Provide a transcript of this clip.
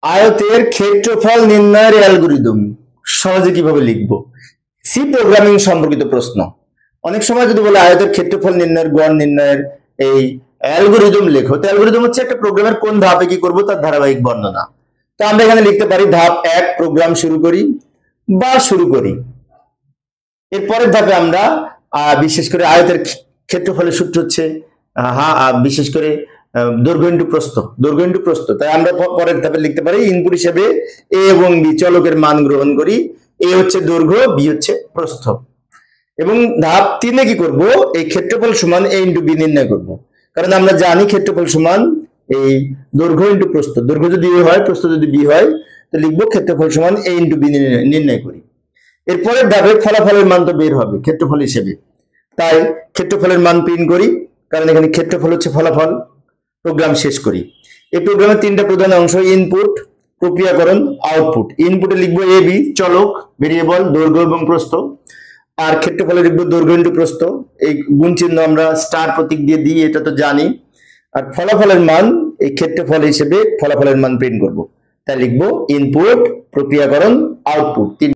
আয়তের ক্ষেত্রফল নির্ণয়ের অ্যালগরিদম সহজে কিভাবে লিখব? সি প্রোগ্রামিং সম্পর্কিত প্রশ্ন। অনেক সময় যদি বলে আয়তের ক্ষেত্রফল নির্ণয়ের গড় নির্ণয়ের এই অ্যালগরিদম লেখো, তো অ্যালগরিদম হচ্ছে একটা প্রোগ্রামের কোন ধাপে কি করব তার ধারাবাহিক বর্ণনা। তো আমরা এখানে লিখতে পারি ধাপ 1 প্রোগ্রাম শুরু করি বা শুরু করি। এর পরের ধাপে আমরা বিশেষ করে আয়তের ক্ষেত্রফলের সূত্র হচ্ছে বিশেষ করে দৈর্ঘ্য ইনটু প্রস্থ, দৈর্ঘ্য ইনটু প্রস্থ। তাই আমরা পরের ধাপে লিখতে পারি ইনপুট হিসেবে এ এবং বি চলকের মান গ্রহণ করি। এ হচ্ছে দৈর্ঘ্য, বি হচ্ছে প্রস্থ। এবং ধাপ 3-এ কি করব, এই ক্ষেত্রফল সমান এ ইনটু বি নির্ণয় করব। কারণ আমরা জানি ক্ষেত্রফল সমান এই দৈর্ঘ্য ইনটু প্রস্থ। দৈর্ঘ্য যদি এ হয়, প্রস্থ যদি বি হয়, তো লিখবো ক্ষেত্রফল সমান এ ইনটু বি নির্ণয় করি। এরপরের ধাপে ফলাফলের মান তো বের হবে ক্ষেত্রফল হিসেবে, তাই ক্ষেত্রফলের মান প্রিন্ট করি, কারণ এখানে ক্ষেত্রফল হচ্ছে ফলাফল। প্রোগ্রাম শেষ করি। এই প্রোগ্রামের 3টা প্রধান অংশ, ইনপুট, প্রক্রিয়াকরণ, আউটপুট। ইনপুটে লিখবো এ বি চলক ভেরিয়েবল দৈর্ঘ্য এবং প্রস্থ, আর ক্ষেত্রফলে লিখবো দৈর্ঘ্য ইনটু প্রস্থ। এই গুণ চিহ্ন আমরা স্টার প্রতীক দিয়ে দিই, এটা তো জানি। আর ফলাফলের মান এই ক্ষেত্রফল হিসেবে ফলাফলের মান প্রিন্ট করব। তাই লিখবো ইনপুট, প্রক্রিয়াকরণ, আউটপুট।